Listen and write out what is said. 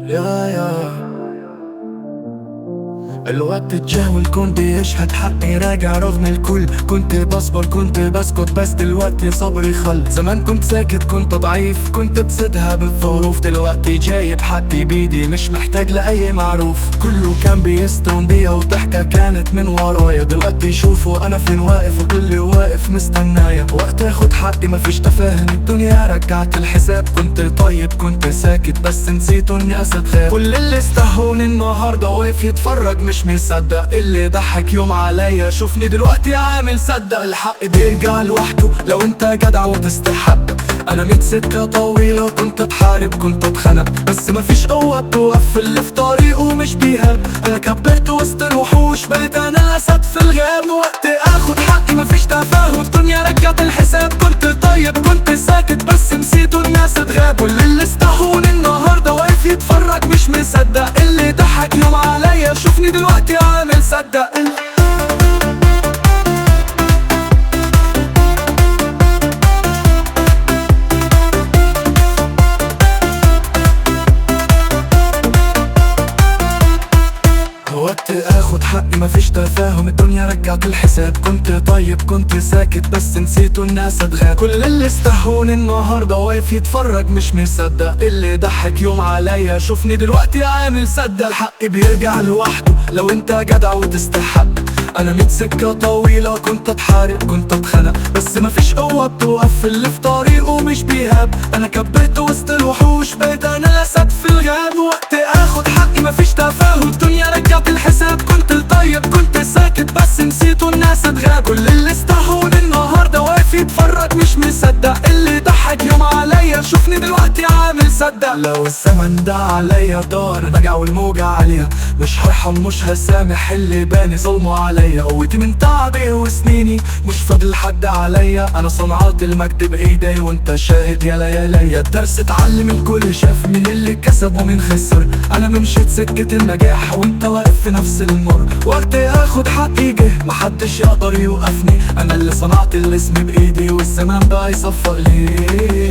يا الوقت اتجاهل، كنت يشهد حقي راجع رغم الكل. كنت بصبر كنت بسكت بس دلوقتي صبري خل. زمان كنت ساكت كنت ضعيف كنت بسدها بالظروف. دلوقتي جايب حقي بيدي مش محتاج لأي معروف. كله كان بيستون بيها وضحكة كانت من ورايا. دلوقتي شوفوا أنا فين واقف وكل واقف مستنايا. وقت اخد حقي مفيش تفاهم، الدنيا رجعت الحساب. كنت طيب كنت ساكت بس نسيتوا اني اسد خاف. كل اللي استهوني النهارده واقف يتفرج مش مصدق. اللي ضحك يوم عليا شوفني دلوقتي عامل صدق. الحق بيرجع لوحده لو انت جدع وتستحق. انا ميت سكة طويلة كنت بحارب كنت بخنق، بس مفيش قوة بتوقف اللي في طريقه مش بيهاب. انا كبرت وسط الوحوش بقيت انا اسد في الغاب. وقت اخد حقي مفيش تفاهم، الدنيا رجعت الحساب. كنت طيب كنت ساكت بس نسيتوا الناس تغاب. كل اللي استهون النهاردة واقف يتفرج مش مصدق. اللي ضحك يوم عليا شوفني دلوقتي عامل صدق. وقت اخد حقي مفيش تفاهم، الدنيا رجعت الحساب. كنت طيب كنت ساكت بس نسيتوا الناس تغاب. كل اللي استهون النهارده واقف يتفرج مش مصدق. اللي ضحك يوم عليا شوفني دلوقتي عامل صدق. الحق بيرجع لوحده لو انت جدع وتستحق. انا ميت سكة طويلة كنت بحارب كنت بخنق، بس مفيش قوة بتوقف اللي في طريقه مش بيهاب. انا كبرت وسط الوحوش بقيت انا اسد في الغاب. وقت اخد حقي مفيش تفاهم، الدنيا رجعت الحساب. كنت طيب كنت ساكت بس نسيتوا الناس تغاب. كل اللي استهون النهارده واقف يتفرج مش مصدق. اللي ضحك يوم عليا شوفني دلوقتي عامل صدق. لو الزمن ده عليا دار رجع والموجة عالية، مش هرحم مش هسامح اللي باني ظلمه عليا. قوتي من تعبي وسنيني مش فاضل حد عليا. انا صنعت المجد بايدي وانت شاهد يا لياليا. الدرس اتعلم الكل شاف من اللي كسب ومن خسر. انا ممشيت سكة النجاح وانت واقف في نفس المر. وقت اخد حقي جه محدش يقدر يوقفني. انا اللي صنعت الاسم بايدي والزمان بقى يصفق لي.